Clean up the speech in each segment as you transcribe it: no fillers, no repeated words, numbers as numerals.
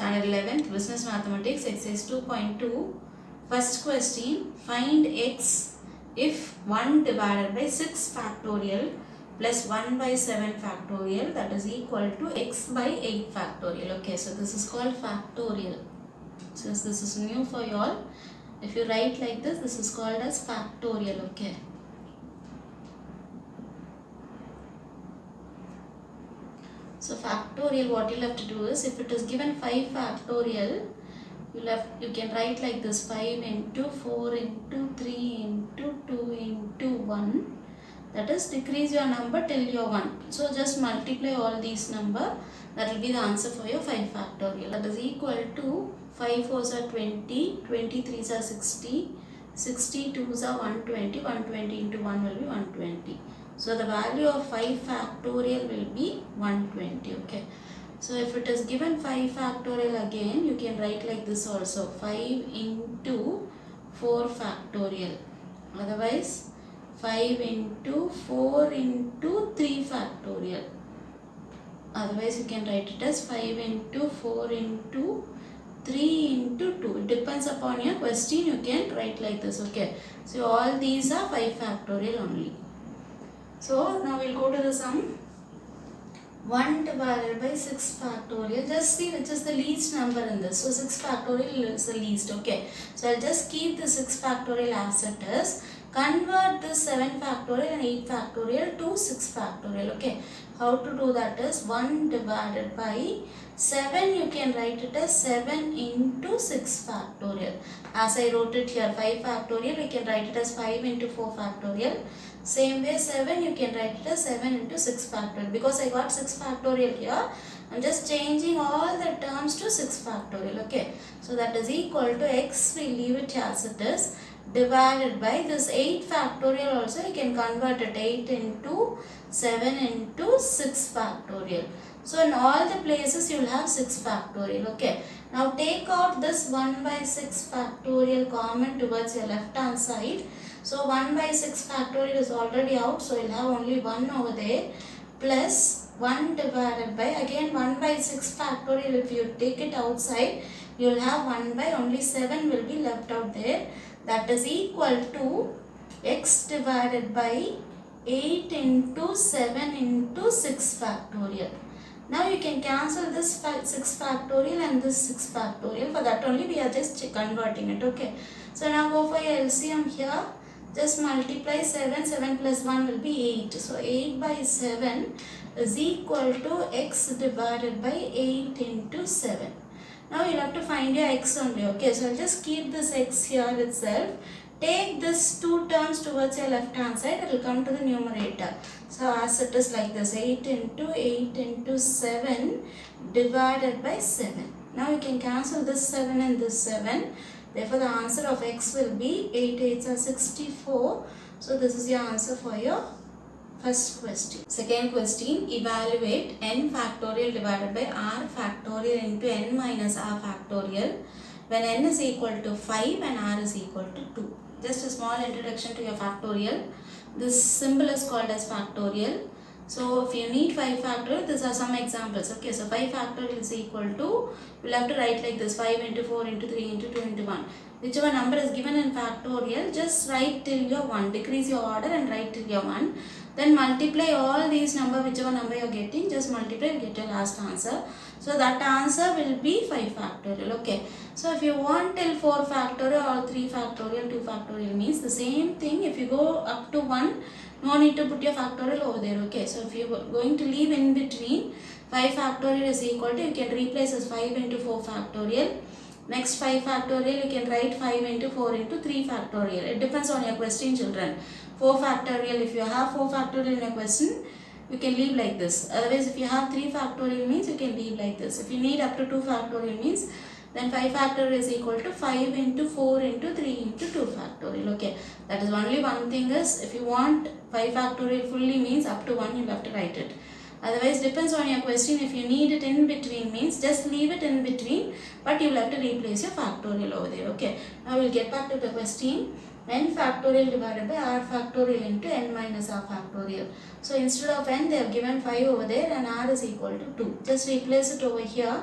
Standard 11th Business Mathematics Exercise 2.2. First question, find x if 1 divided by 6 factorial plus 1 by 7 factorial, that is equal to x by 8 factorial. Okay, so this is called factorial. Since this is new for you all, if you write like this is called as factorial. Okay. So factorial, what you'll have to do is, if it is given 5 factorial, you can write like this: 5 into 4 into 3 into 2 into 1. That is, decrease your number till your 1. So just multiply all these number. That will be the answer for your 5 factorial. That is equal to 5 4s are 20, 23s are 60, 62s are 120, 120 into 1 will be 120. So the value of 5 factorial will be 120. Okay. So if it is given 5 factorial again, you can write like this also: 5 into 4 factorial. Otherwise, 5 into 4 into 3 factorial. Otherwise, you can write it as 5 into 4 into 3 into 2. It depends upon your question. You can write like this. Okay. So all these are 5 factorial only. So now we'll go to the sum. 1 divided by 6 factorial. Just see which is the least number in this. So 6 factorial is the least. Okay. So I'll just keep the 6 factorial as it is. Convert this 7 factorial and 8 factorial to 6 factorial. Okay. How to do that is 1 divided by 7, you can write it as 7 into 6 factorial. As I wrote it here, 5 factorial, we can write it as 5 into 4 factorial. Same way 7, you can write it as 7 into 6 factorial. Because I got 6 factorial here, I'm just changing all the terms to 6 factorial. Okay. So that is equal to x, we leave it as it is, divided by this 8 factorial also, you can convert it 8 into 7 into 6 factorial. So in all the places you will have 6 factorial. Okay. Now take out this 1 by 6 factorial common towards your left hand side. So 1 by 6 factorial is already out. So you'll have only 1 over there, plus 1 divided by, again 1 by 6 factorial, if you take it outside, you'll have 1 by only 7 will be left out there. That is equal to x divided by 8 into 7 into 6 factorial. Now you can cancel this 6 factorial and this 6 factorial. For that only we are just converting it. Okay. So now go for your LCM here. Just multiply 7. 7 plus 1 will be 8. So 8 by 7 is equal to x divided by 8 into 7. Now you'll have to find your x only. Okay. So I'll just keep this x here itself. Take this 2 terms towards your left hand side, it will come to the numerator. So as it is like this, 8 into 7 divided by 7. Now you can cancel this 7 and this 7. Therefore the answer of x will be 8 8s are 64. So this is your answer for your first question. Second question, evaluate n factorial divided by r factorial into n minus r factorial when n is equal to 5 and r is equal to 2. Just a small introduction to your factorial. This symbol is called as factorial. So if you need 5 factorial, these are some examples. Okay, so 5 factorial is equal to, we'll have to write like this: 5 into 4 into 3 into 2 into 1. Whichever number is given in factorial, just write till your 1. Decrease your order and write till your 1. Then multiply all these number, whichever number you are getting, just multiply and get your last answer. So that answer will be 5 factorial. Okay. So if you want till 4 factorial or 3 factorial, 2 factorial means the same thing. If you go up to 1, no need to put your factorial over there. Okay. So if you are going to leave in between, 5 factorial is equal to, you can replace as 5 into 4 factorial. Next 5 factorial, you can write 5 into 4 into 3 factorial. It depends on your question, children. 4 factorial, if you have 4 factorial in your question, you can leave like this. Otherwise, if you have 3 factorial means you can leave like this. If you need up to 2 factorial means, then 5 factorial is equal to 5 into 4 into 3 into 2 factorial. Okay. That is only one thing is, if you want 5 factorial fully means up to 1, you have to write it. Otherwise, depends on your question. If you need it in between means, just leave it in between, but you will have to replace your factorial over there. Okay. Now we will get back to the question. N factorial divided by r factorial into n minus r factorial. So instead of n, they have given 5 over there and r is equal to 2. Just replace it over here.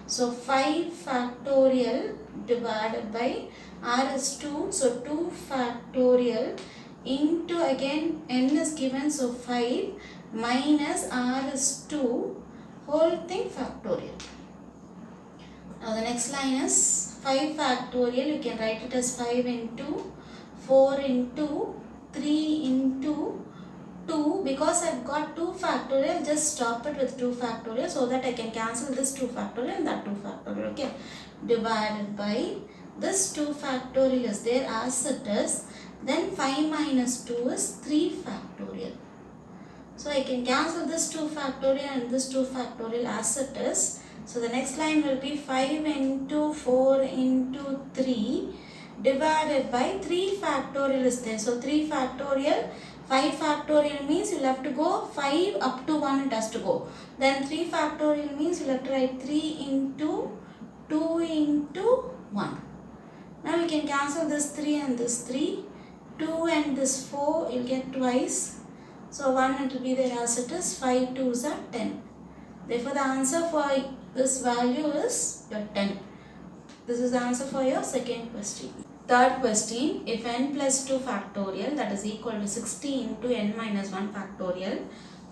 So 5 factorial divided by r is 2. So 2 factorial into again n is given, so 5 minus r is 2 whole thing factorial. Now the next line is 5 factorial. You can write it as 5 into 4 into 3 into 2. Because I've got 2 factorial, just stop it with 2 factorial so that I can cancel this 2 factorial and that 2 factorial. Okay, divided by this 2 factorial is there as it is. Then 5 minus 2 is 3 factorial. So I can cancel this 2 factorial and this 2 factorial as it is. So the next line will be 5 into 4 into 3 divided by 3 factorial is there. So 3 factorial, 5 factorial means you'll have to go 5 up to 1 it has to go. Then 3 factorial means you'll have to write 3 into 2 into 1. Now we can cancel this 3 and this 3. 2 and this 4 you'll get twice. So 1 it will be there as it is. 5 2s are 10. Therefore the answer for this value is your 10. This is the answer for your second question. Third question, if n plus 2 factorial that is equal to 60 into n minus 1 factorial,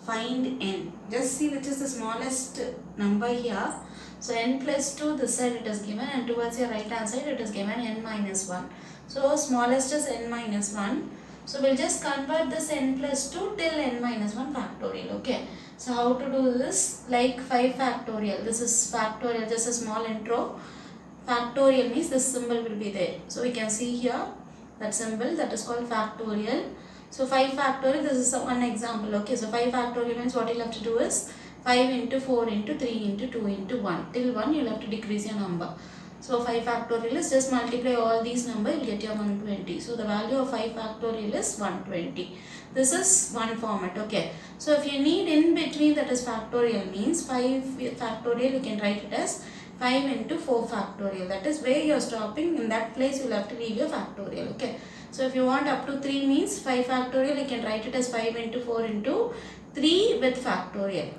find n. Just see which is the smallest number here. So n plus 2 this side it is given and towards your right hand side it is given n minus 1. So smallest is n minus 1. So we'll just convert this n plus 2 till n minus 1 factorial. Okay. So how to do this? Like 5 factorial. This is factorial, just a small intro. Factorial means this symbol will be there. So we can see here that symbol, that is called factorial. So 5 factorial, this is one example. Okay, so 5 factorial means what you'll have to do is 5 into 4 into 3 into 2 into 1. Till 1 you'll have to decrease your number. So 5 factorial is just multiply all these numbers, you'll get your 120. So the value of 5 factorial is 120. This is one format. Okay. So if you need in between, that is factorial means 5 factorial, you can write it as 5 into 4 factorial. That is where you are stopping. In that place you will have to leave your factorial. Okay. So if you want up to 3 means 5 factorial, you can write it as 5 into 4 into 3 with factorial.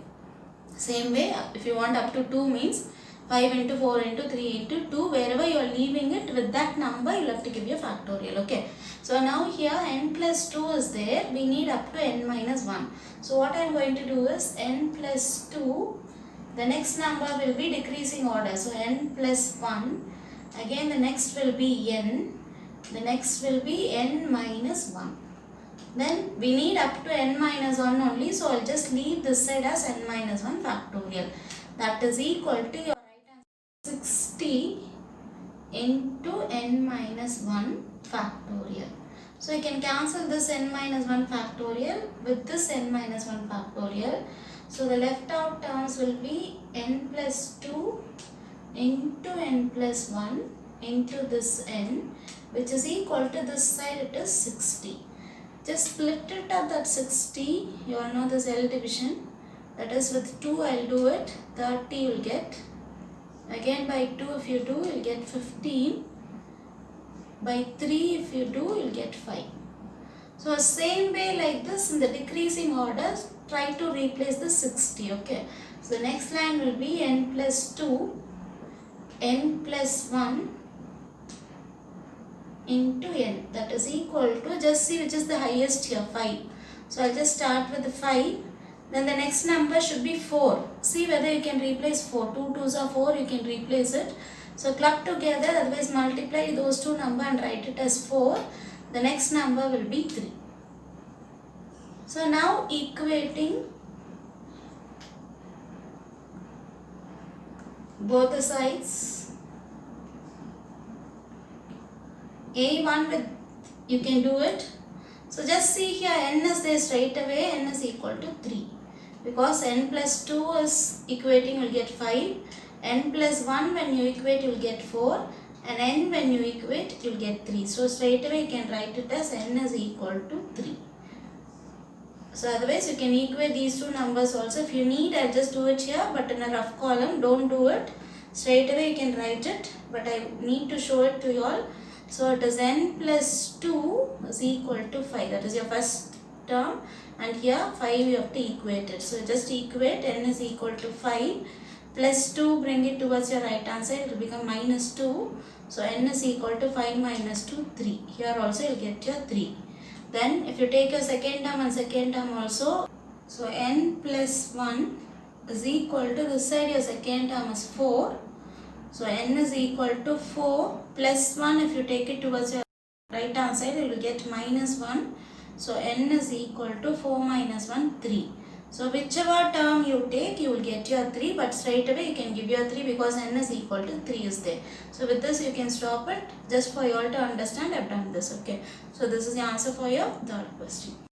Same way, if you want up to 2 means 5 into 4 into 3 into 2, wherever you are leaving it with that number, you will have to give your factorial. Okay. So now here n plus 2 is there, we need up to n minus 1. So what I am going to do is n plus 2, the next number will be decreasing order. So n plus 1, again the next will be n, the next will be n minus 1. Then we need up to n minus 1 only, so I will just leave this side as n minus 1 factorial. That is equal to your right answer 60 into n minus 1 factorial. So you can cancel this n minus 1 factorial with this n minus 1 factorial. So the left out terms will be n plus 2 into n plus 1 into this n, which is equal to this side it is 60. Just split it up, that 60, you all know this L division, that is with 2 I will do it, 30 you will get, again by 2 if you do you will get 15, by 3 if you do you will get 5. So same way like this in the decreasing order, try to replace the 60. Okay. So the next line will be n plus 2, n plus 1 into n, that is equal to, just see which is the highest here, 5. So I'll just start with the 5. Then the next number should be 4. See whether you can replace 4. 2 2s are 4, you can replace it. So club together, otherwise multiply those two numbers and write it as 4. The next number will be 3. So now equating both the sides. A1 with, you can do it. So just see here, n is there straight away, n is equal to 3. Because n plus 2 is equating, you will get 5. N plus 1 when you equate, you will get 4. And n when you equate, you will get 3. So straight away you can write it as n is equal to 3. So otherwise you can equate these two numbers also. If you need, I'll just do it here, but in a rough column, don't do it. Straight away you can write it, but I need to show it to you all. So it is n plus 2 is equal to 5. That is your first term. And here 5 you have to equate it. So just equate n is equal to 5. plus 2, bring it towards your right hand side, it will become minus 2. So n is equal to 5 minus 2, 3. Here also you will get your 3. Then if you take your second term and second term also, so n plus 1 is equal to, this side your second term is 4. So n is equal to 4 plus 1, if you take it towards your right hand side, you will get minus 1. So n is equal to 4 minus 1, 3. So whichever term you take, you will get your 3, but straight away you can give your 3 because n is equal to 3 is there. So with this you can stop it. Just for you all to understand, I have done this. Okay. So this is the answer for your third question.